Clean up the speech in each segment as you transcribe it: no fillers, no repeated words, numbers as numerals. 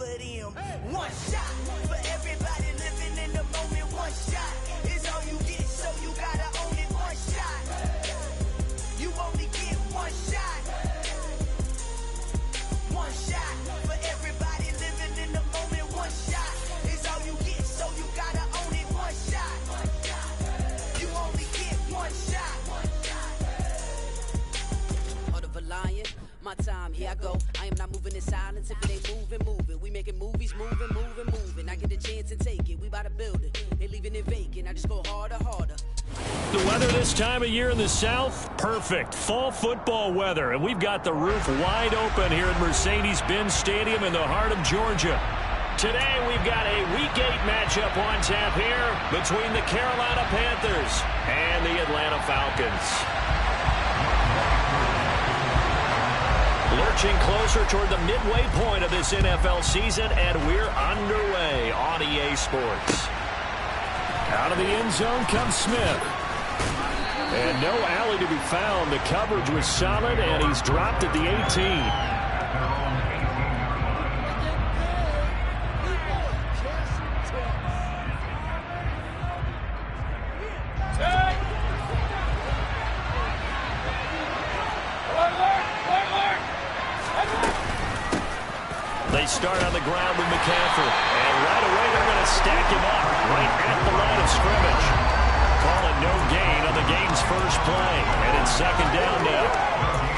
over them. One shot for everybody living in the moment. One shot is all you get, so you gotta own it. One shot, you only get one shot. One shot for everybody living in the moment. One shot is all you get, so you gotta own it. One shot, you only get one shot. Heart of a lion, my time, here I go. I am not moving in silence. If it ain't moving, move it. We making movies, moving. I get a chance and take it. We about to build it. They leaving it vacant. I just go harder. The weather this time of year in the South, perfect. Fall football weather. And we've got the roof wide open here at Mercedes-Benz Stadium in the heart of Georgia. Today we've got a Week 8 matchup on tap here between the Carolina Panthers and the Atlanta Falcons. Lurching closer toward the midway point of this NFL season, and we're underway on EA Sports. Out of the end zone comes Smith. And no alley to be found. The coverage was solid, and he's dropped at the 18. They start on the ground with McCaffrey, and right away they're going to stack him up right at the line of scrimmage. Call it no gain on the game's first play, and it's second down now.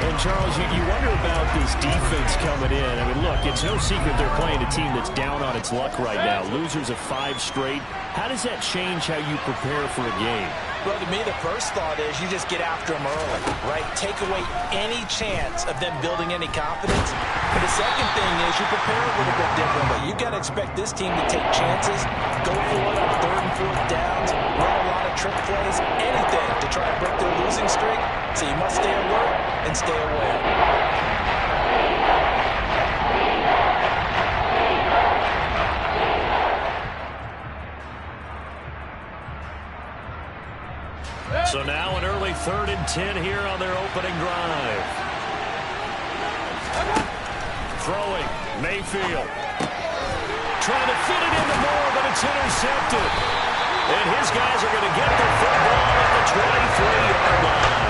And Charles, you wonder about this defense coming in. I mean, look, it's no secret they're playing a team that's down on its luck right now. Losers of 5 straight. How does that change how you prepare for a game? Well, to me, the first thought is you just get after them early, right? Take away any chance of them building any confidence. But the second thing is you prepare a little bit differently. You got to expect this team to take chances, go for it on 3rd and 4th downs, run a lot of trick plays, anything to try to break their losing streak. So you must stay alert and stay aware. So now an early 3rd and 10 here on their opening drive. Throwing, Mayfield. Trying to fit it into Moore, but it's intercepted. And his guys are going to get the football at the 23-yard line.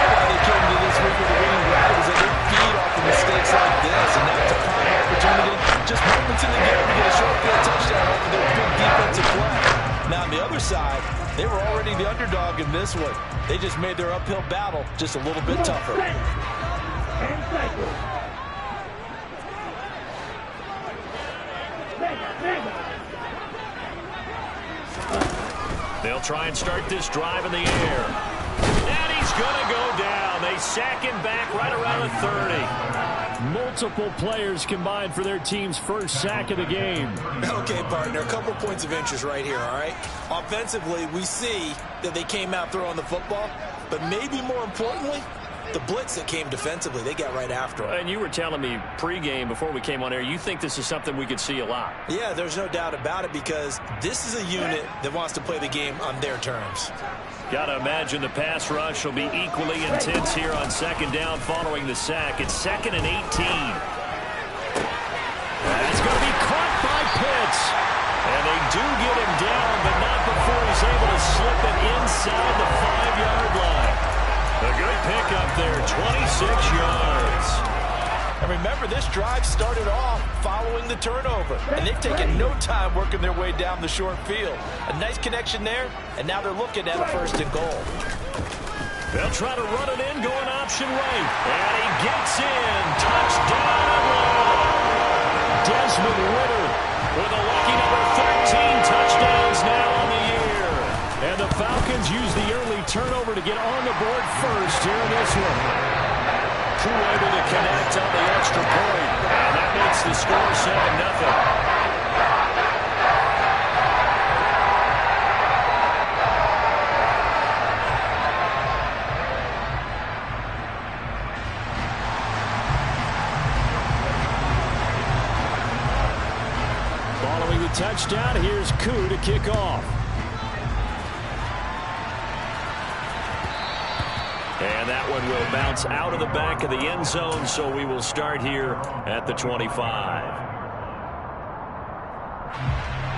Why they came to this week with a winning record is that they feed off of mistakes like this, and now it's a prime opportunity. Just moments in the game to get a short field touchdown off of their big defensive play. Now on the other side, they were already the underdog in this one. They just made their uphill battle just a little bit tougher. They'll try and start this drive in the air. And he's going to go down. They sack him back right around the 30. Multiple players combined for their team's first sack of the game. Okay, partner, a couple points of interest right here, all right? Offensively, we see that they came out throwing the football, but maybe more importantly, the blitz that came defensively, they got right after it. And you were telling me pregame before we came on air, you think this is something we could see a lot. Yeah, there's no doubt about it because this is a unit that wants to play the game on their terms. Got to imagine the pass rush will be equally intense here on second down following the sack. It's 2nd and 18. That's going to be caught by Pitts. And they do get him down, but not before he's able to slip it inside the 5-yard line. A good pickup there, 26 yards. And remember, this drive started off following the turnover. And they've taken no time working their way down the short field. A nice connection there, and now they're looking at a 1st and goal. They'll try to run it in, going option right. And he gets in. Touchdown, Atlanta. Desmond Ridder with a lucky number 13 touchdowns now on the year. And the Falcons use the early turnover to get on the board first here in this one. Crew able to connect on the extra point. And that makes the score 7-0. Following the touchdown, here's Koo to kick off. And that one will bounce out of the back of the end zone, so we will start here at the 25.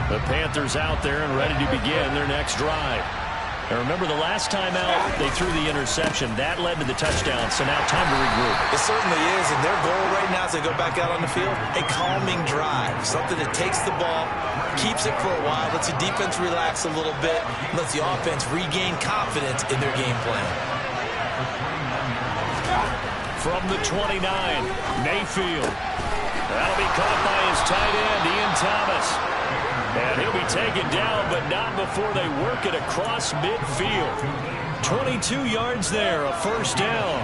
The Panthers out there and ready to begin their next drive. And remember, the last time out, they threw the interception. That led to the touchdown, so now time to regroup. It certainly is, and their goal right now as they go back out on the field, a calming drive, something that takes the ball, keeps it for a while, lets the defense relax a little bit, lets the offense regain confidence in their game plan. From the 29, Mayfield. That'll be caught by his tight end, Ian Thomas. And he'll be taken down, but not before they work it across midfield. 22 yards there, a first down.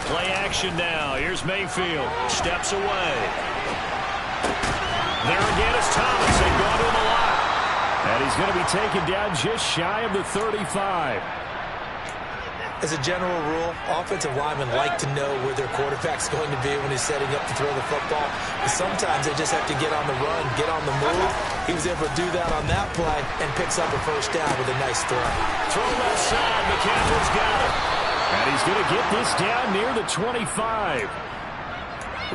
Play action now. Here's Mayfield. Steps away. There again is Thomas. They go to him a lot. And he's going to be taken down just shy of the 35. As a general rule, offensive linemen like to know where their quarterback's going to be when he's setting up to throw the football. But sometimes they just have to get on the run, get on the move. He was able to do that on that play and picks up a first down with a nice throw. Throw left side. McCaffrey's got it. And he's going to get this down near the 25.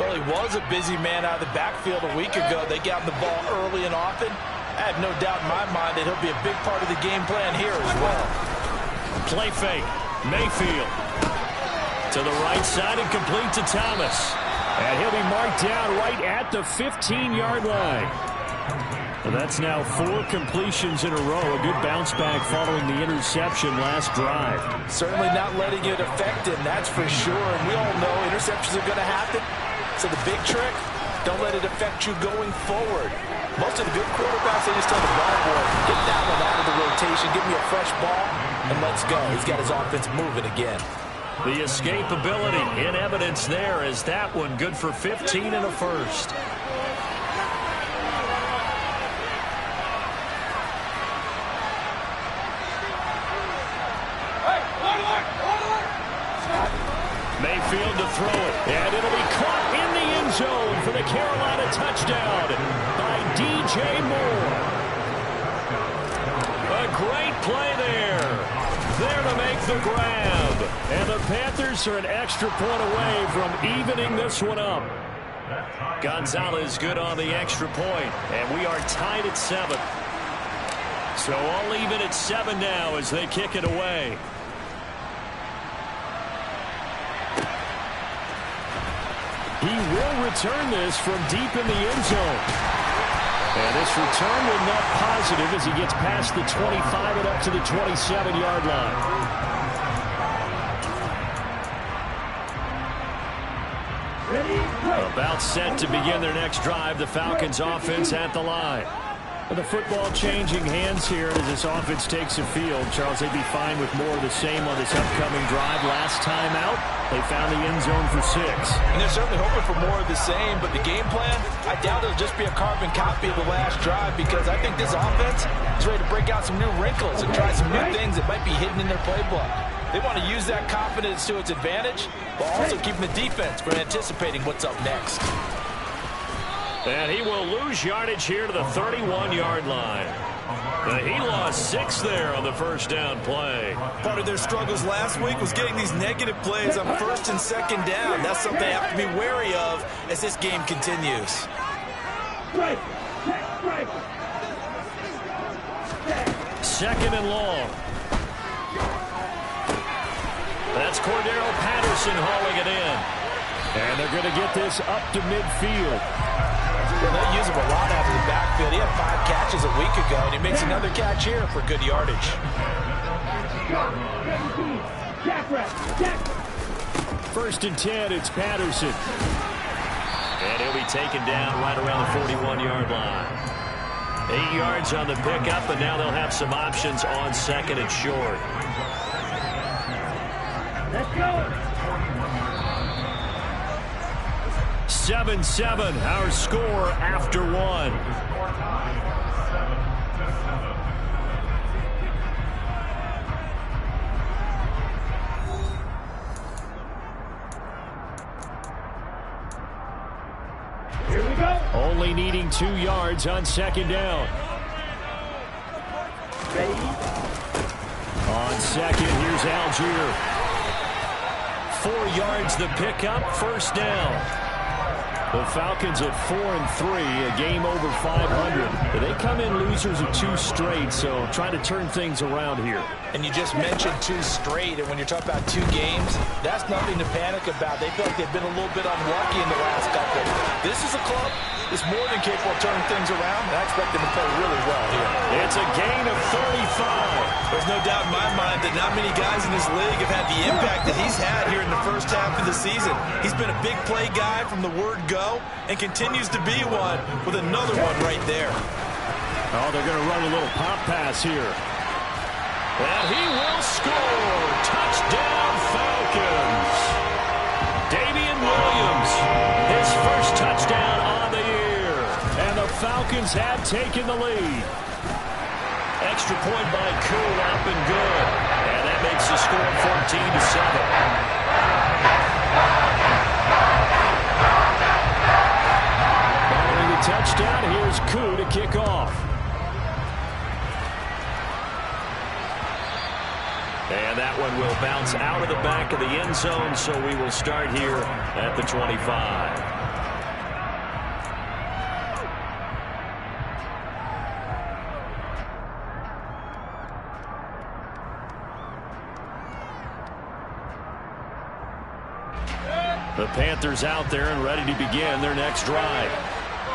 Well, he was a busy man out of the backfield a week ago. They got him the ball early and often. I have no doubt in my mind that he'll be a big part of the game plan here as well. Play fake. Mayfield to the right side and complete to Thomas. And he'll be marked down right at the 15-yard line. Well, that's now 4 completions in a row. A good bounce back following the interception last drive. Certainly not letting it affect him, that's for sure. And we all know interceptions are going to happen. So the big trick, don't let it affect you going forward. Most of the good quarterbacks, they just tell the ball boy, get that one out of the rotation, give me a fresh ball, and let's go. He's got his offense moving again. The escapability in evidence there is that one good for 15 and a first. Mayfield to throw it, and it'll be caught in the end zone for the Carolina touchdown by DJ Moore. A great play there. There to make the grab. And the Panthers are an extra point away from evening this one up. Gonzalez good on the extra point, and we are tied at 7. So all even at 7 now as they kick it away. He will return this from deep in the end zone. And this return will net positive as he gets past the 25 and up to the 27-yard line. About set to begin their next drive. The Falcons offense at the line. The football changing hands here as this offense takes the field. Charles, they'd be fine with more of the same on this upcoming drive. Last time out, they found the end zone for 6. And they're certainly hoping for more of the same, but the game plan, I doubt it'll just be a carbon copy of the last drive because I think this offense is ready to break out some new wrinkles and try some new things that might be hidden in their playbook. They want to use that confidence to its advantage, while also keeping the defense from anticipating what's up next. And he will lose yardage here to the 31-yard line. He lost 6 there on the first down play. Part of their struggles last week was getting these negative plays on first and second down. That's something they have to be wary of as this game continues. Second and long. That's Cordero Patterson hauling it in. And they're going to get this up to midfield. Well, they use him a lot out of the backfield. He had 5 catches a week ago, and he makes another catch here for good yardage. First and 10, it's Patterson. And he'll be taken down right around the 41-yard line. 8 yards on the pickup, and now they'll have some options on second and short. Let's go. 7-7, our score after 1. Here we go. Only needing 2 yards on second down. Ready? On second, here's Algier. 4 yards the pickup, first down. The Falcons at 4-3, a game over 500. They come in losers of 2 straight, so trying to turn things around here. And you just mentioned 2 straight, and when you're talking about 2 games, that's nothing to panic about. They feel like they've been a little bit unlucky in the last couple. This is a club that's more than capable of turning things around, and I expect them to play really well here. It's a gain of 35. There's no doubt in my mind that not many guys in this league have had the impact that he's had here in the first half of the season. He's been a big play guy from the word go and continues to be one with another one right there. Oh, they're going to run a little pop pass here. And he will score. Touchdown, Falcons. Damian Williams, his first touchdown on the year. And the Falcons have taken the lead. Extra point by Koo, up and good. And that makes the score 14-7. Following the touchdown, here's Koo to kick off. And that one will bounce out of the back of the end zone, so we will start here at the 25. The Panthers out there and ready to begin their next drive.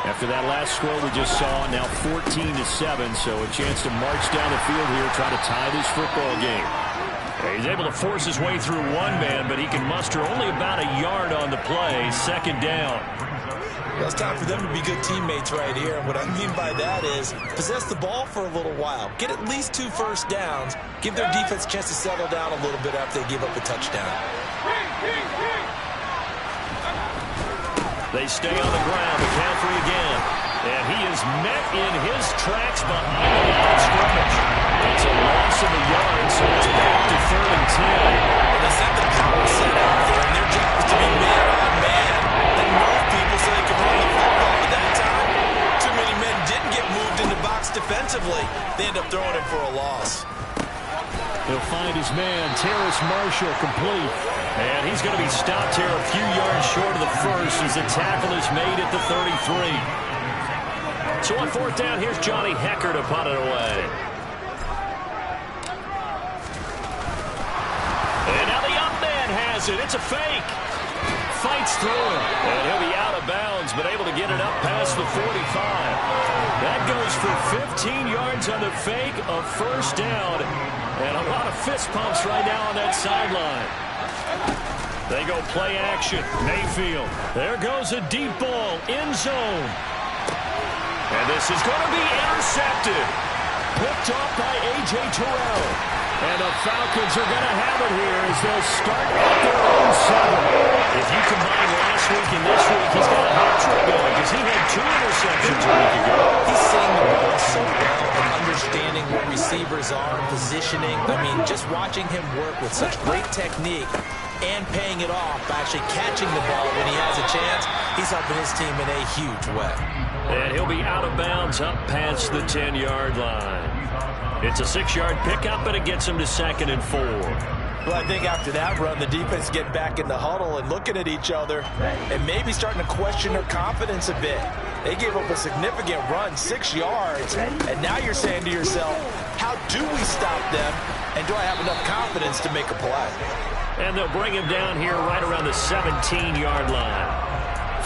After that last score we just saw, now 14-7, so a chance to march down the field here, try to tie this football game. He's able to force his way through one man, but he can muster only about a yard on the play. Second down. Well, it's time for them to be good teammates right here. And what I mean by that is possess the ball for a little while. Get at least 2 first downs. Give their defense a chance to settle down a little bit after they give up a touchdown. They stay on the ground. McCaffrey again. And he is met in his tracks behind the line of scrimmage. It's a loss of a yard, so it's back to 3rd and 10. And they set the power set out there, and their job is to be man-on-man and move people so they can run the football. But that time, too many men didn't get moved in the box defensively. They end up throwing him for a loss. He'll find his man, Terrace Marshall, complete. And he's going to be stopped here a few yards short of the first as the tackle is made at the 33. So on 4th down, here's Johnny Hecker to punt it away. And now the up man has it. It's a fake. Fights through it. And he'll be out of bounds, but able to get it up past the 45. That goes for 15 yards on the fake, a first down. And a lot of fist pumps right now on that sideline. They go play action. Mayfield. There goes a deep ball. End zone. And this is going to be intercepted. Picked off by A.J. Terrell. And the Falcons are going to have it here as they'll start at their own 7. If you combine last week and this week, he's got a hat trick going because he had 2 interceptions a week ago. He's seeing the ball so well and understanding what receivers are, positioning. I mean, just watching him work with such great technique and paying it off by actually catching the ball when he has a chance, he's helping his team in a huge way. And he'll be out of bounds up past the 10-yard line. It's a 6-yard pickup, and it gets him to 2nd and 4. Well, I think after that run, the defense get back in the huddle and looking at each other and maybe starting to question their confidence a bit. They gave up a significant run, 6 yards, and now you're saying to yourself, how do we stop them, and do I have enough confidence to make a play? And they'll bring him down here right around the 17-yard line.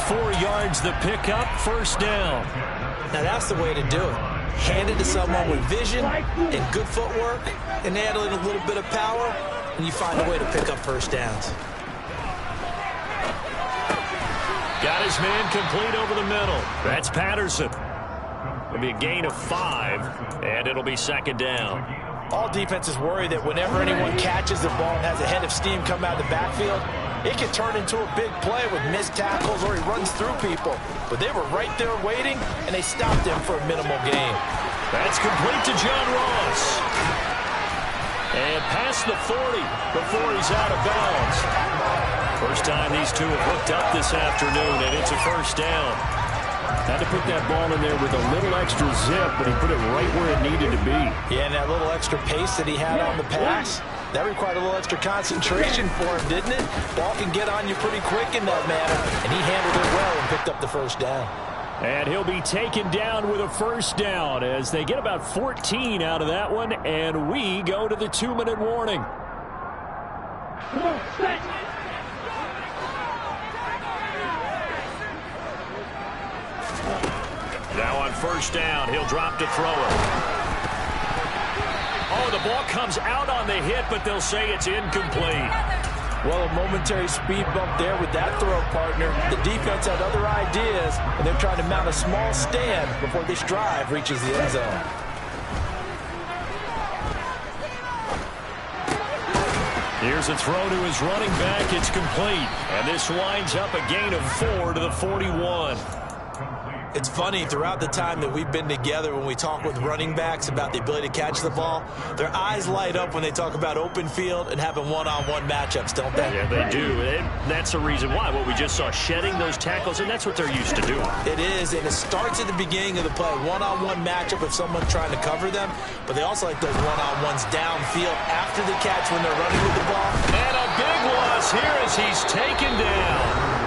4 yards the pickup, first down. Now that's the way to do it. Hand it to someone with vision and good footwork and add a little bit of power, and you find a way to pick up first downs. Got his man complete over the middle. That's Patterson. It'll be a gain of 5, and it'll be 2nd down. All defenses worry that whenever anyone catches the ball and has a head of steam come out of the backfield, it can turn into a big play with missed tackles or he runs through people. But they were right there waiting, and they stopped him for a minimal gain. That's complete to John Ross. And past the 40 before he's out of bounds. First time these two have hooked up this afternoon, and it's a first down. Had to put that ball in there with a little extra zip, but he put it right where it needed to be. Yeah, and that little extra pace that he had on the pass That required a little extra concentration for him, didn't it? Ball can get on you pretty quick in that manner, and he handled it well and picked up the first down. And he'll be taken down with a first down as they get about 14 out of that one, and we go to the 2-minute warning. Come on, set. Now on first down, he'll drop to throw it. Oh, the ball comes out on the hit, but they'll say it's incomplete. Well, a momentary speed bump there with that throw, partner. The defense had other ideas, and they're trying to mount a small stand before this drive reaches the end zone. Here's a throw to his running back. It's complete. And this winds up a gain of 4 to the 41. It's funny, throughout the time that we've been together, when we talk with running backs about the ability to catch the ball, their eyes light up when they talk about open field and having one-on-one matchups, don't they? Yeah, they do. And that's the reason why. What we just saw, shedding those tackles, and that's what they're used to doing. It is, and it starts at the beginning of the play. One-on-one matchup with someone trying to cover them, but they also like those one-on-ones downfield after the catch when they're running with the ball. And a big loss here as he's taken down.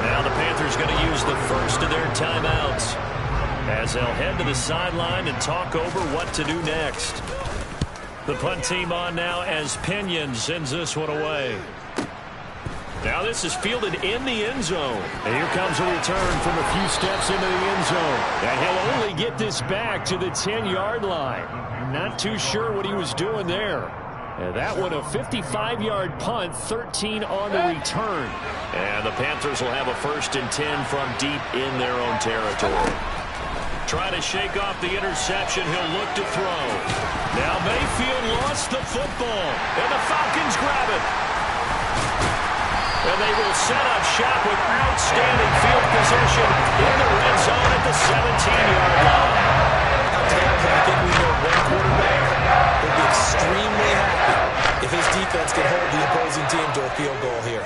Now the Panthers going to use the first of their timeouts as they'll head to the sideline and talk over what to do next. The punt team on now as Pinion sends this one away. Now this is fielded in the end zone. And here comes a return from a few steps into the end zone. And he'll only get this back to the 10-yard line. Not too sure what he was doing there. And that one, a 55-yard punt, 13 on the return. And the Panthers will have a 1st and 10 from deep in their own territory. Trying to shake off the interception, he'll look to throw. Now Mayfield lost the football, and the Falcons grab it. And they will set up shop with outstanding field position in the red zone at the 17-yard line. I think we know one quarterback will be extremely happy if his defense can hold the opposing team to a field goal here.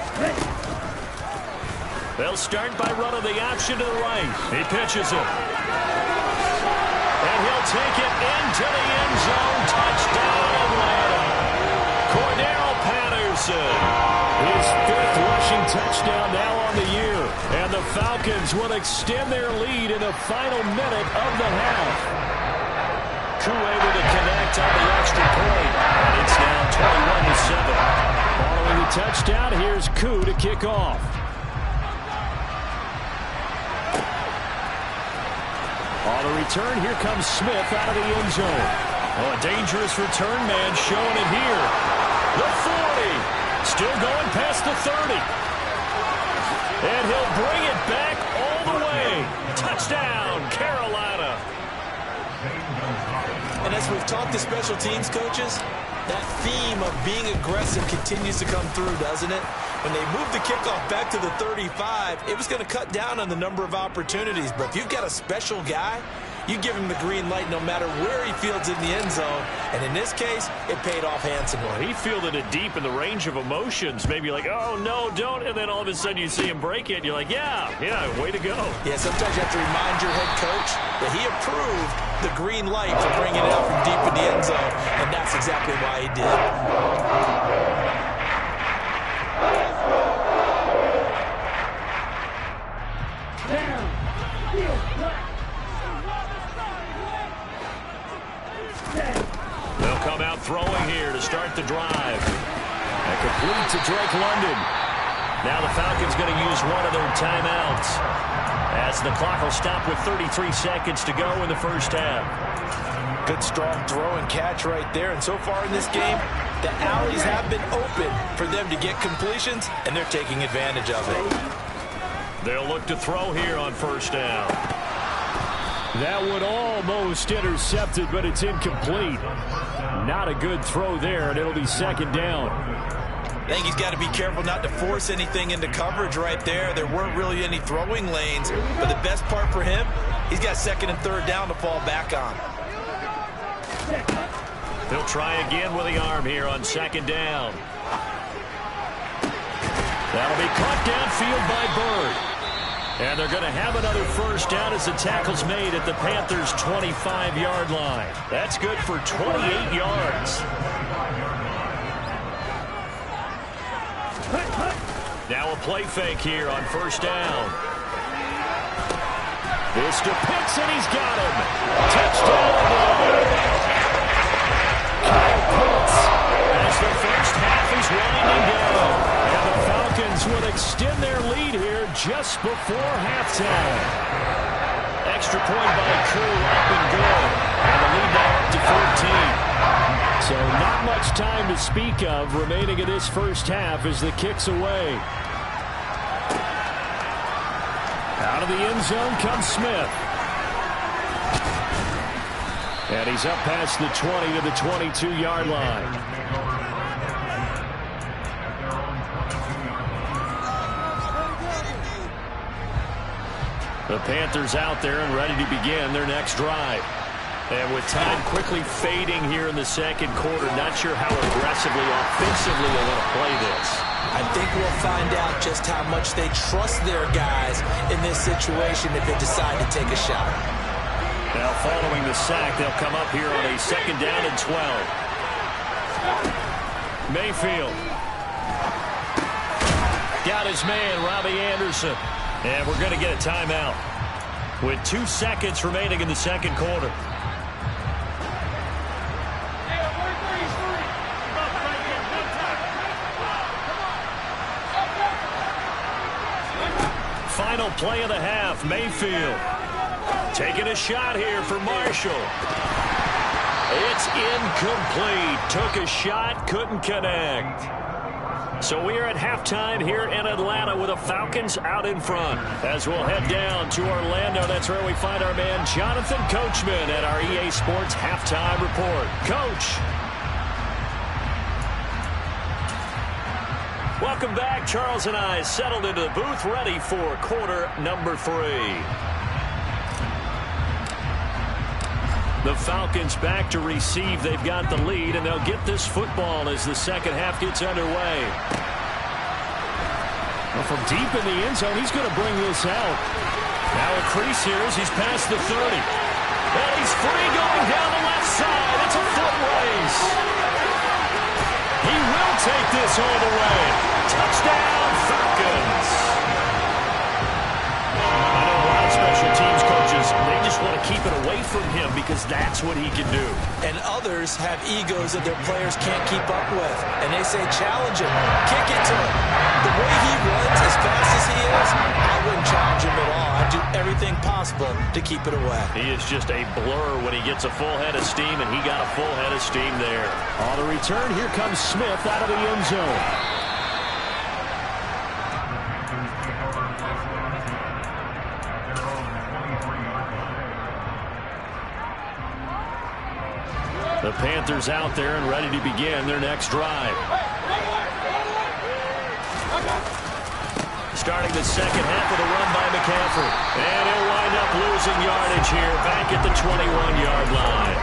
They'll start by running the option to the right. He pitches it. And he'll take it into the end zone. Touchdown, Atlanta. Cordero Patterson. His 5th rushing touchdown now on the year. And the Falcons will extend their lead in the final minute of the half. Koo able to connect on the extra point. And it's now 21-7. Following the touchdown, here's Koo to kick off. On the return, here comes Smith out of the end zone. Oh, a dangerous return man showing it here. The 40. Still going past the 30. And he'll bring it back all the way. Touchdown, Carolina. And as we've talked to special teams coaches, that theme of being aggressive continues to come through, doesn't it? When they moved the kickoff back to the 35, it was going to cut down on the number of opportunities. But if you've got a special guy, you give him the green light no matter where he fields in the end zone. And in this case, it paid off handsomely. He fielded it deep in the range of emotions. Maybe like, oh, no, don't. And then all of a sudden you see him break it. And you're like, yeah, way to go. Yeah, sometimes you have to remind your head coach that he approved the green light for bringing it out from deep in the end zone. And that's exactly why he did. They'll come out throwing here to start the drive. And complete to Drake London. Now the Falcons going to use one of their timeouts as the clock will stop with 33 seconds to go in the first half. Good strong throw and catch right there. And so far in this game, the alleys have been open for them to get completions, and they're taking advantage of it. They'll look to throw here on first down. That one almost intercepted, but it's incomplete. Not a good throw there, and it'll be 2nd down. I think he's got to be careful not to force anything into coverage right there. There weren't really any throwing lanes, but the best part for him, he's got 2nd and 3rd down to fall back on. He'll try again with the arm here on 2nd down. That'll be caught downfield by Bird. And they're going to have another first down as the tackle's made at the Panthers' 25-yard line. That's good for 28 yards. play fake here on first down. This to Pitts, and he's got him. Touchdown. Kyle Pitts, as the first half is winding down. And the Falcons will extend their lead here just before halftime. Extra point by Crew up and good. And the lead now up to 14. So not much time to speak of remaining in this first half as the kick's away. Out of the end zone comes Smith. And he's up past the 20 to the 22-yard line. The Panthers out there and ready to begin their next drive. And with time quickly fading here in the second quarter, not sure how aggressively, offensively they'll want to play this. I think we'll find out just how much they trust their guys in this situation if they decide to take a shot. Now following the sack, they'll come up here on a second down and 12. Mayfield. Got his man, Robbie Anderson. And we're going to get a timeout with 2 seconds remaining in the second quarter. Final play of the half, Mayfield. Taking a shot here for Marshall. It's incomplete. Took a shot, couldn't connect. So we are at halftime here in Atlanta with the Falcons out in front. As we'll head down to Orlando, that's where we find our man Jonathan Coachman at our EA Sports Halftime Report. Coach. Welcome back. Charles and I settled into the booth, ready for quarter number 3. The Falcons back to receive. They've got the lead, and they'll get this football as the second half gets underway. Well, from deep in the end zone, he's going to bring this out. Now a crease here as he's past the 30. And he's free going down the left side. It's a foot race. He will take this all the way. Touchdown, Falcons. I know a lot of special teams coaches, they just want to keep it away from him because that's what he can do. And others have egos that their players can't keep up with. And they say, challenge him, kick it to him. The way he runs as fast as he is, I wouldn't challenge him at all. I'd do everything possible to keep it away. He is just a blur when he gets a full head of steam, and he got a full head of steam there. On the return, here comes Smith out of the end zone. The Panthers out there and ready to begin their next drive. Starting the second half with a run by McCaffrey. And he'll wind up losing yardage here back at the 21-yard line.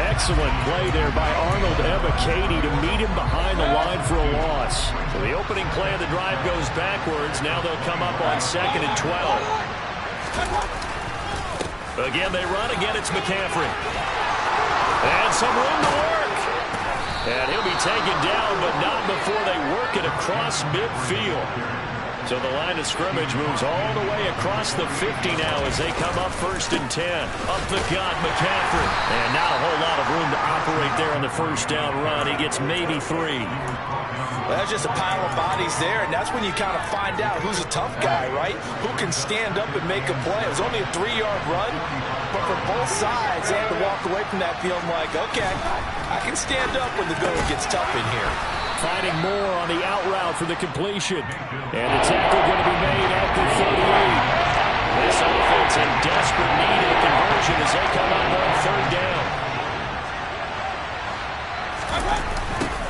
Excellent play there by Arnold Ebiketie to meet him behind the line for a loss. So the opening play of the drive goes backwards. Now they'll come up on second and 12. Again, they run. Again, it's McCaffrey. And some room to work. And he'll be taken down, but not before they work it across midfield. So the line of scrimmage moves all the way across the 50 now as they come up first and 10. Up the gut, McCaffrey. And not a whole lot of room to operate there on the first down run. He gets maybe 3. Well, that's just a pile of bodies there, and that's when you kind of find out who's a tough guy, right? Who can stand up and make a play. It was only a 3-yard run, but for both sides, they had to walk away from that field like, okay, I can stand up when the going gets tough in here. Finding more on the out route for the completion. And the tackle going to be made at the 38. This offense in desperate need of a conversion as they come up on third down.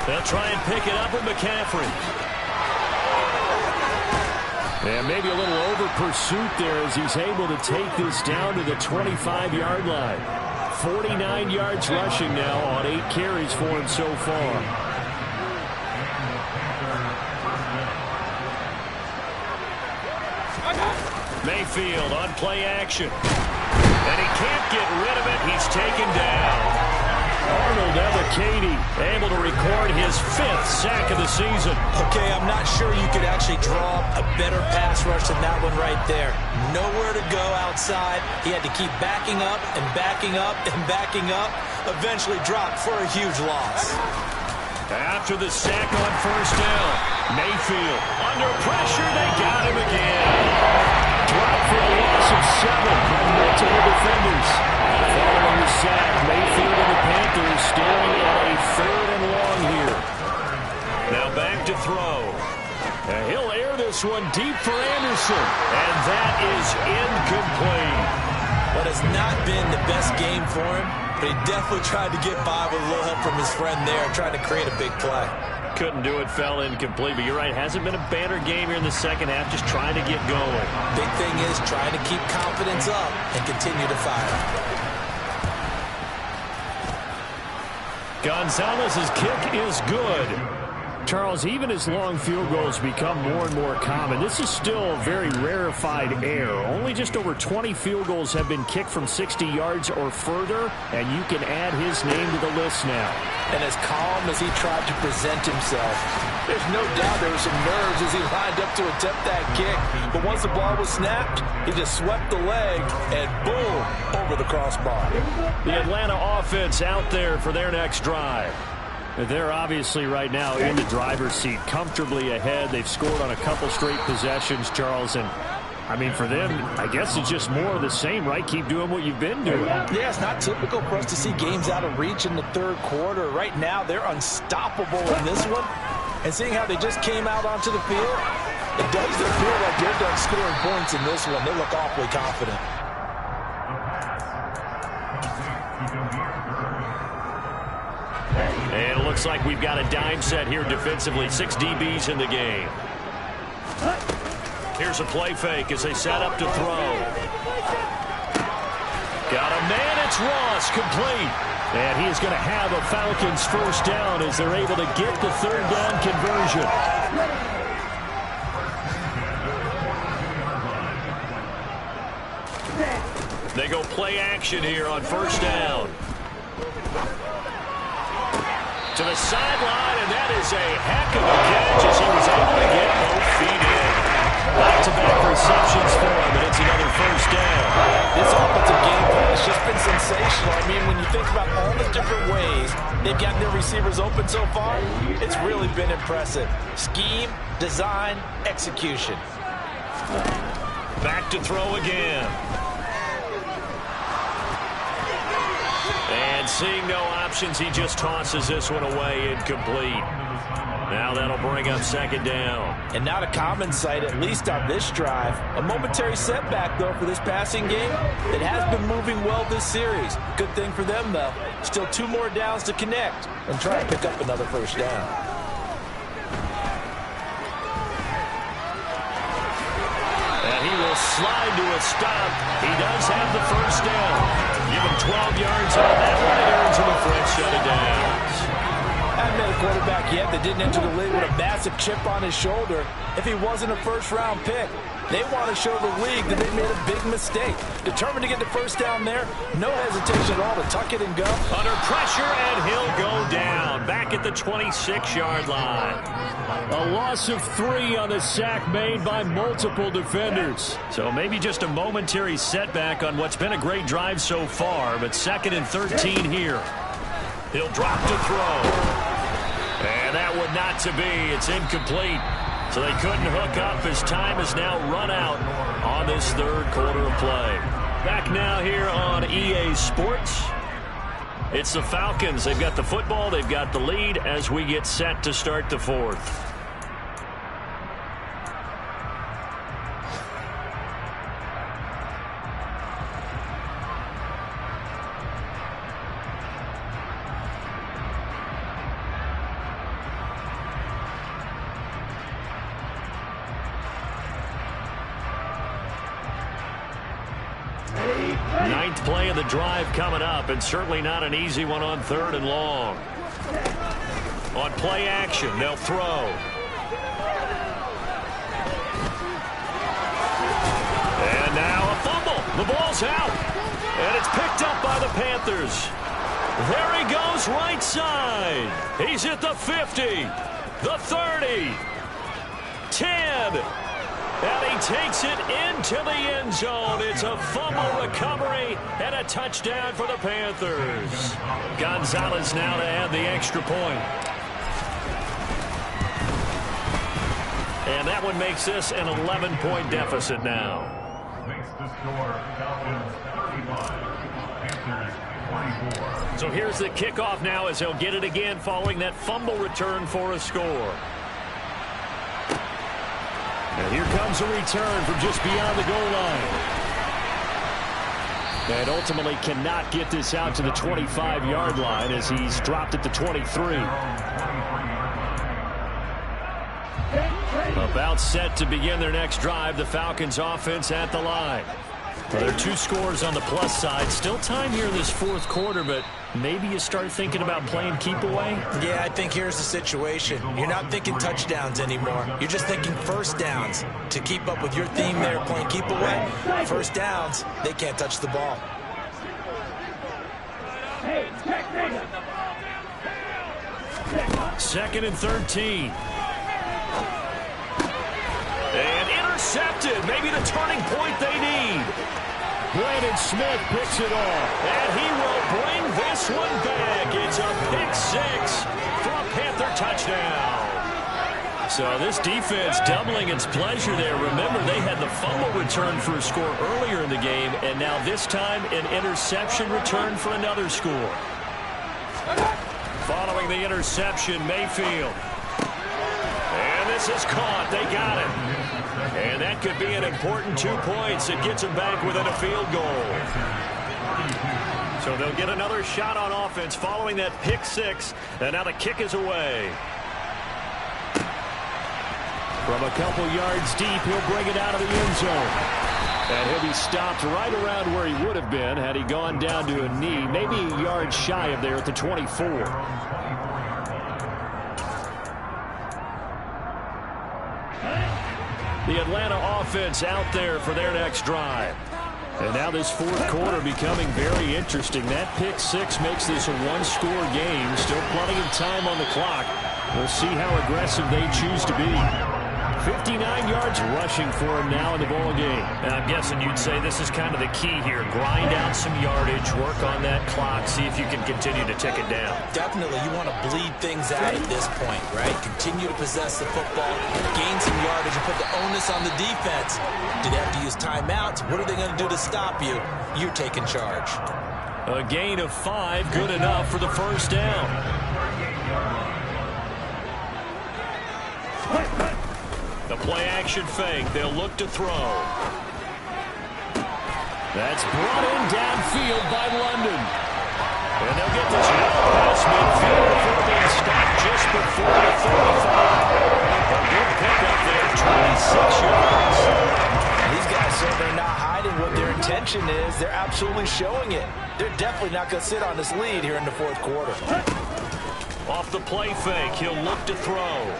They'll try and pick it up with McCaffrey. And maybe a little over pursuit there as he's able to take this down to the 25-yard line. 49 yards rushing now on 8 carries for him so far. Mayfield on play action. And he can't get rid of it. He's taken down. Arnold Ebiketie able to record his 5th sack of the season. Okay, I'm not sure you could actually draw up a better pass rush than that one right there. Nowhere to go outside. He had to keep backing up and backing up and backing up. Eventually dropped for a huge loss. After the sack on first down, Mayfield under pressure. They got him again. Dropped for a loss of 7 by multiple defenders. Following the sack, Mayfield and the Panthers staring at a 3rd and long here. Now back to throw. And he'll air this one deep for Anderson. And that is incomplete. But it's not been the best game for him, but he definitely tried to get by with a little help from his friend there, trying to create a big play. Couldn't do it, fell incomplete. But you're right, hasn't been a banner game here in the second half, just trying to get going. Big thing is trying to keep confidence up and continue to fire. Gonzalez's kick is good. Charles, even as long field goals become more and more common, this is still a very rarefied air. Only just over 20 field goals have been kicked from 60 yards or further, and you can add his name to the list now. And as calm as he tried to present himself, there's no doubt there were some nerves as he lined up to attempt that kick. But once the ball was snapped, he just swept the leg and boom, over the crossbar. The Atlanta offense out there for their next drive. They're obviously right now in the driver's seat, comfortably ahead. They've scored on a couple straight possessions, Charles. And, I mean, for them, I guess it's just more of the same, right? Keep doing what you've been doing. Yeah, it's not typical for us to see games out of reach in the third quarter. Right now, they're unstoppable in this one. And seeing how they just came out onto the field, it doesn't feel like they're done scoring points in this one. They look awfully confident. And it looks like we've got a dime set here defensively. 6 DBs in the game. Here's a play fake as they set up to throw. Got a man, it's Ross, complete. And he is going to have a Falcons first down as they're able to get the 3rd down conversion. They go play action here on first down. To the sideline, and that is a heck of a catch as he was able to get both feet in. Back-to-back receptions for him, and it's another first down. This offensive game plan has just been sensational. I mean, when you think about all the different ways they've gotten their receivers open so far, it's really been impressive. Scheme, design, execution. Back to throw again. And seeing no options, he just tosses this one away, incomplete. Now that'll bring up 2nd down. And not a common sight, at least on this drive. A momentary setback, though, for this passing game. It has been moving well this series. Good thing for them, though. Still 2 more downs to connect and try to pick up another first down. And he will slide to a stop. He does have the first down. Give him 12 yards on that one. It earns him a fresh set of downs. I've met a quarterback yet that didn't enter the league with a massive chip on his shoulder if he wasn't a first-round pick. They want to show the league that they made a big mistake. Determined to get the first down there, no hesitation at all to tuck it and go. Under pressure, and he'll go down. Back at the 26-yard line. A loss of 3 on the sack made by multiple defenders. So maybe just a momentary setback on what's been a great drive so far, but 2nd and 13 here. He'll drop to throw. And that one not to be. It's incomplete. So they couldn't hook up as time has now run out on this 3rd quarter of play. Back now here on EA Sports. It's the Falcons. They've got the football. They've got the lead as we get set to start the 4th. Ninth play of the drive coming up, and certainly not an easy one on 3rd and long. On play action, they'll throw. And now a fumble. The ball's out. And it's picked up by the Panthers. There he goes right side. He's at the 50, the 30, 10. And he takes it into the end zone. It's a fumble recovery and a touchdown for the Panthers. Gonzalez now to add the extra point. And that one makes this an 11-point deficit now. Makes the score Falcons 35, Panthers 24. So here's the kickoff now as he'll get it again following that fumble return for a score. And here comes a return from just beyond the goal line. And ultimately cannot get this out to the 25-yard line as he's dropped at the 23. About set to begin their next drive, the Falcons offense at the line. Well, there are 2 scores on the plus side. Still time here in this fourth quarter, but maybe you start thinking about playing keep away? Yeah, I think here's the situation. You're not thinking touchdowns anymore. You're just thinking first downs. To keep up with your theme there, playing keep away, first downs, they can't touch the ball. Second and 13. And intercepted. Maybe the turning point they need. Brandon Smith picks it off. And he will bring this one back. It's a pick 6 for a Panther touchdown. So this defense doubling its pleasure there. Remember, they had the fumble return for a score earlier in the game, and now this time an interception return for another score. Following the interception, Mayfield. And this is caught. They got it. And that could be an important 2 points. It gets them back within a field goal. So they'll get another shot on offense following that pick 6. And now the kick is away. From a couple yards deep, he'll bring it out of the end zone. And he'll be stopped right around where he would have been had he gone down to a knee, maybe a yard shy of there at the 24. The Atlanta offense out there for their next drive. And now this fourth quarter becoming very interesting. That pick 6 makes this a one-score game. Still plenty of time on the clock. We'll see how aggressive they choose to be. 59 yards rushing for him now in the ball game. And I'm guessing you'd say this is kind of the key here. Grind out some yardage, work on that clock, see if you can continue to tick it down. Definitely, you want to bleed things out at this point, right? Continue to possess the football, gain some yardage, and put the onus on the defense. Do they have to use timeouts? What are they going to do to stop you? You're taking charge. A gain of 5, good enough for the first down. The play-action fake. They'll look to throw. That's brought in downfield by London. And they'll get this ball past midfield before being stopped just before the 35. A good pickup there, 26 yards. These guys certainly are not hiding what their intention is. They're absolutely showing it. They're definitely not going to sit on this lead here in the fourth quarter. Off the play fake, he'll look to throw.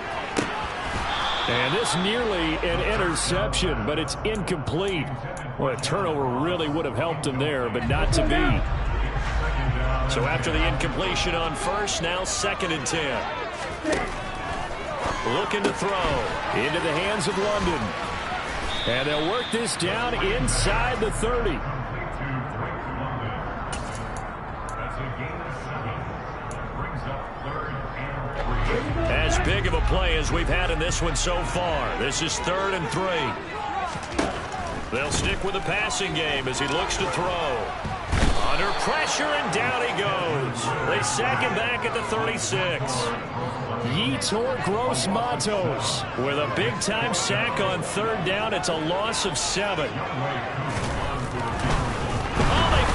And this nearly an interception, but it's incomplete. Well, a turnover really would have helped him there, but not to be. So after the incompletion on first, now 2nd and 10. Looking to throw into the hands of London. And they'll work this down inside the 30. As big of a play as we've had in this one so far. This is 3rd and 3. They'll stick with the passing game as he looks to throw. Under pressure, and down he goes. They sack him back at the 36. Yetur Gross-Matos with a big-time sack on 3rd down. It's a loss of 7.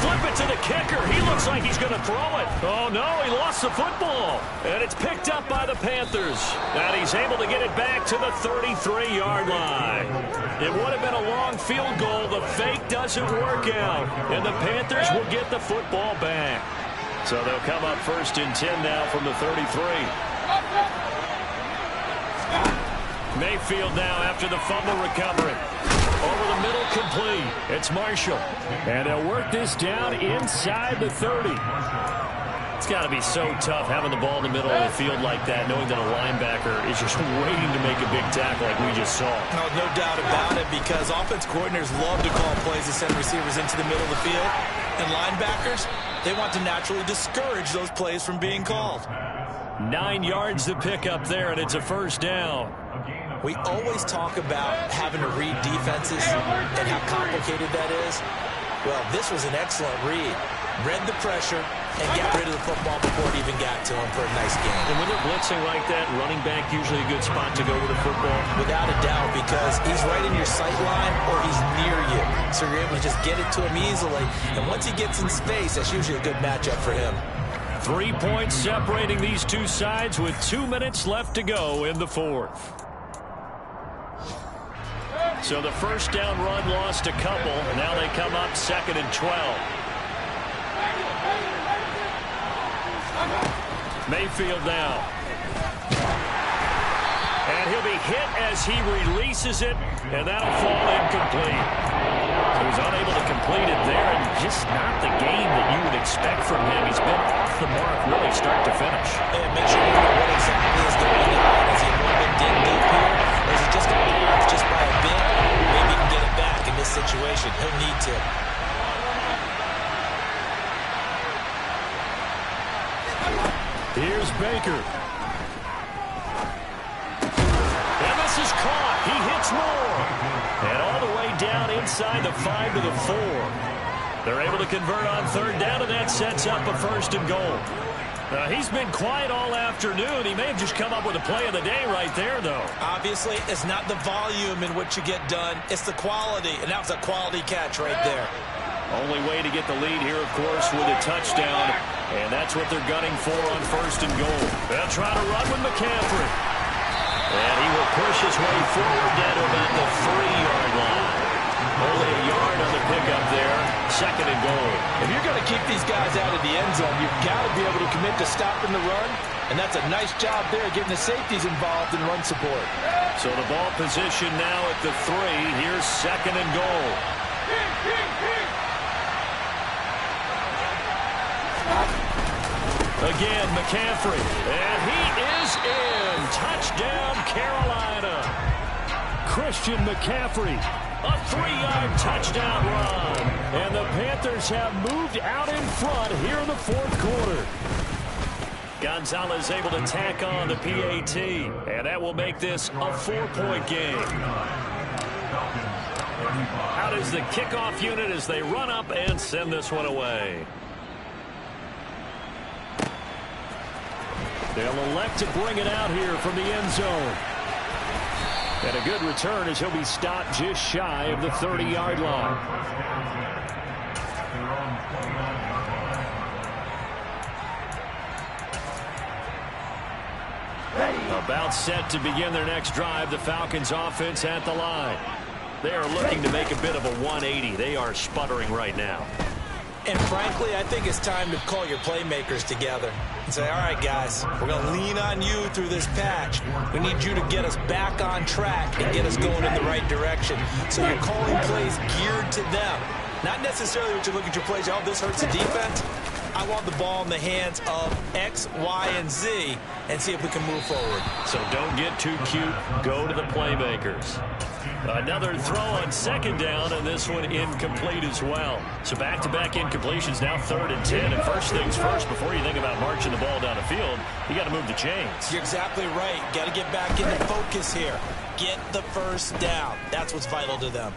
Flip it to the kicker. He looks like he's going to throw it. Oh, no, he lost the football. And it's picked up by the Panthers. And he's able to get it back to the 33-yard line. It would have been a long field goal. The fake doesn't work out. And the Panthers will get the football back. So they'll come up 1st and 10 now from the 33. Mayfield now after the fumble recovery. Over the middle, complete. It's Marshall. And they'll work this down inside the 30. It's got to be so tough having the ball in the middle of the field like that, knowing that a linebacker is just waiting to make a big tackle like we just saw. No doubt about it, because offense coordinators love to call plays to send receivers into the middle of the field. And linebackers, they want to naturally discourage those plays from being called. 9 yards to pick up there, and it's a first down. We always talk about having to read defenses and how complicated that is. Well, this was an excellent read. Read the pressure and got rid of the football before it even got to him for a nice game. And when they're blitzing like that, running back usually a good spot to go with the football. Without a doubt, because he's right in your sight line or he's near you. So you're able to just get it to him easily. And once he gets in space, that's usually a good matchup for him. 3 points separating these two sides with 2 minutes left to go in the fourth. So the first down run lost a couple. Now they come up 2nd and 12. Mayfield now. And he'll be hit as he releases it, and that'll fall incomplete. So he's unable to complete it there, and just not the game that you would expect from him. He's been off the mark really start to finish. It makes you wonder what exactly is going on. Is he a little bit dinged up here, or is he just going to be off just by a bit? Maybe he can get it back in this situation. He'll need to. Here's Baker. And this is caught. He hits more. And all the way down inside the 5 to the 4. They're able to convert on 3rd down, and that sets up a 1st and goal. He's been quiet all afternoon. He may have just come up with a play of the day right there, though. Obviously, it's not the volume in which you get done. It's the quality, and that was a quality catch right there. Only way to get the lead here, of course, with a touchdown. And that's what they're gunning for on 1st and goal. They'll try to run with McCaffrey. And he will push his way forward down to about the 3-yard line. Only a yard on the pickup there. 2nd and goal. If you're going to keep these guys out of the end zone, you've got to be able to commit to stopping the run. And that's a nice job there, getting the safeties involved in run support. So the ball position now at the 3. Here's 2nd and goal. Again, McCaffrey. And he is in. Touchdown, Carolina. Christian McCaffrey. A 3-yard touchdown run. And the Panthers have moved out in front here in the 4th quarter. Gonzalez able to tack on the PAT. And that will make this a 4-point game. Out is the kickoff unit as they run up and send this one away. They'll elect to bring it out here from the end zone. And a good return as he'll be stopped just shy of the 30-yard line. About set to begin their next drive, the Falcons offense at the line. They are looking to make a bit of a 180. They are sputtering right now. And frankly, I think it's time to call your playmakers together and say, all right, guys, we're going to lean on you through this patch. We need you to get us back on track and get us going in the right direction. So you're calling plays geared to them. Not necessarily what you look at your plays, oh, this hurts the defense. I want the ball in the hands of X, Y, and Z and see if we can move forward. So don't get too cute. Go to the playmakers. Another throw on 2nd down, and this one incomplete as well. So back-to-back incompletions, now 3rd and 10. And first things first, before you think about marching the ball down the field, you got to move the chains. You're exactly right. Got to get back into focus here. Get the first down. That's what's vital to them.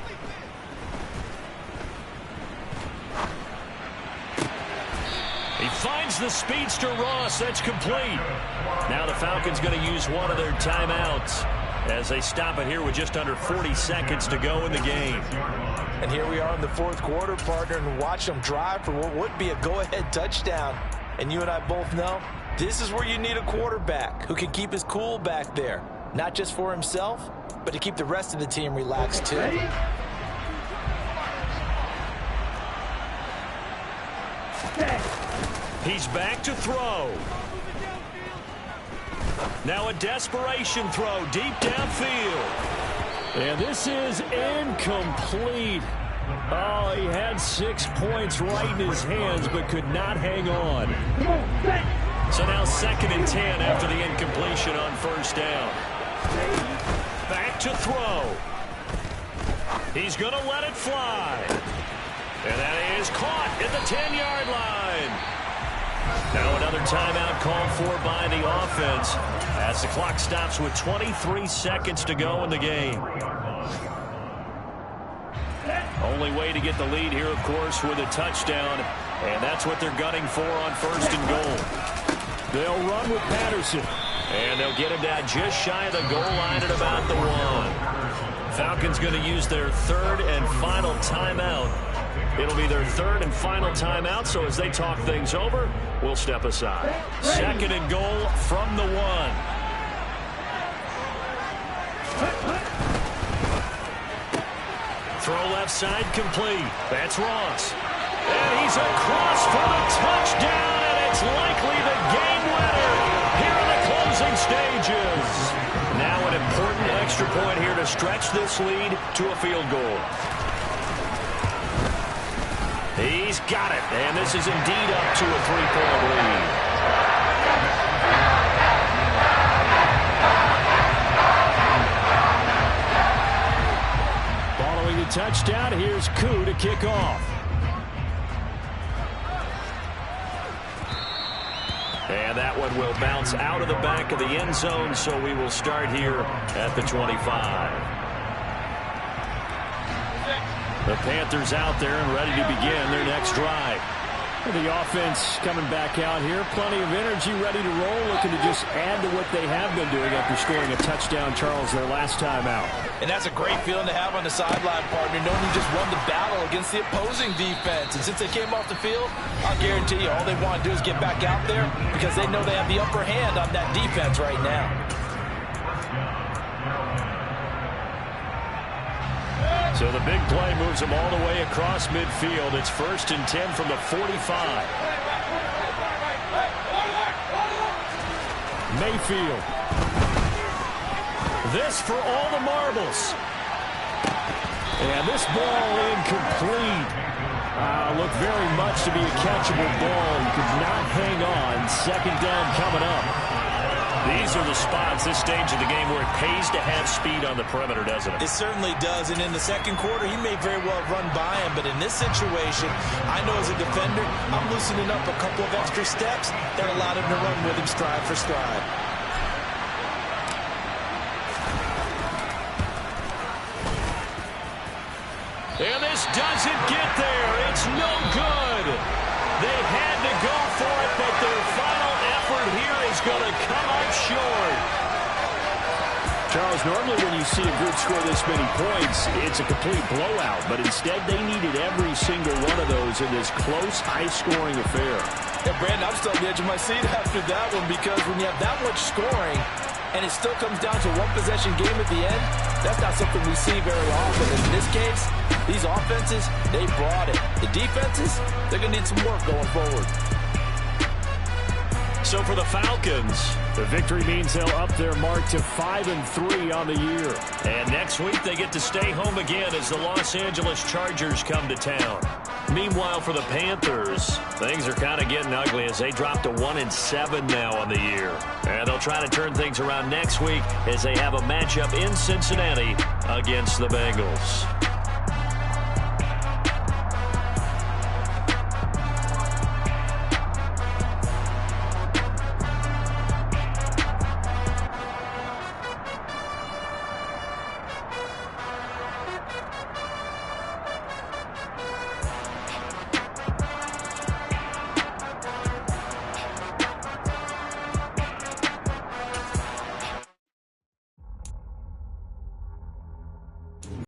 He finds the speedster Ross. That's complete. Now the Falcons going to use one of their timeouts as they stop it here with just under 40 seconds to go in the game. And here we are in the 4th quarter, partner, and watch them drive for what would be a go-ahead touchdown. And you and I both know this is where you need a quarterback who can keep his cool back there. Not just for himself, but to keep the rest of the team relaxed too. He's back to throw. Now a desperation throw deep downfield. And this is incomplete. Oh, he had 6 points right in his hands, but could not hang on. So now 2nd and 10 after the incompletion on 1st down. Back to throw. He's going to let it fly. And that is caught at the 10-yard line. Now another timeout called for by the offense as the clock stops with 23 seconds to go in the game. Only way to get the lead here, of course, with a touchdown, and that's what they're gunning for on 1st and goal. They'll run with Patterson, and they'll get him down just shy of the goal line at about the 1. Falcons going to use their 3rd and final timeout. It'll be their 3rd and final timeout, so as they talk things over, we'll step aside. 2nd and goal from the 1. Throw left side complete. That's Ross. And he's across for the touchdown, and it's likely the game winner here in the closing stages. Now an important extra point here to stretch this lead to a field goal. He's got it, and this is indeed up to a 3-point lead. Touchdown. Here's Koo to kick off. And that one will bounce out of the back of the end zone, so we will start here at the 25. The Panthers out there and ready to begin their next drive. The offense coming back out here. Plenty of energy, ready to roll, looking to just add to what they have been doing after scoring a touchdown, Charles, their last time out. And that's a great feeling to have on the sideline, partner, knowing you just won the battle against the opposing defense. And since they came off the field, I'll guarantee you all they want to do is get back out there because they know they have the upper hand on that defense right now. So the big play moves them all the way across midfield. It's 1st and 10 from the 45. Mayfield. This for all the marbles. And this ball incomplete. Looked very much to be a catchable ball. He could not hang on. 2nd down coming up. These are the spots, this stage of the game, where it pays to have speed on the perimeter, doesn't it? It certainly does, and in the 2nd quarter, he may very well run by him, but in this situation, I know as a defender, I'm loosening up a couple of extra steps that allowed him to run with him stride for stride. And this doesn't get there. It's no good. They had to go for it, but their final effort here is going to come up short. Charles, normally when you see a group score this many points, it's a complete blowout. But instead, they needed every single one of those in this close, high-scoring affair. Yeah, Brandon, I'm still on the edge of my seat after that one because when you have that much scoring and it still comes down to one-possession game at the end, that's not something we see very often. And in this case, these offenses, they brought it. The defenses, they're going to need some work going forward. So for the Falcons, the victory means they'll up their mark to 5-3 on the year. And next week they get to stay home again as the Los Angeles Chargers come to town. Meanwhile, for the Panthers, things are kind of getting ugly as they drop to 1-7 now on the year. And they'll try to turn things around next week as they have a matchup in Cincinnati against the Bengals.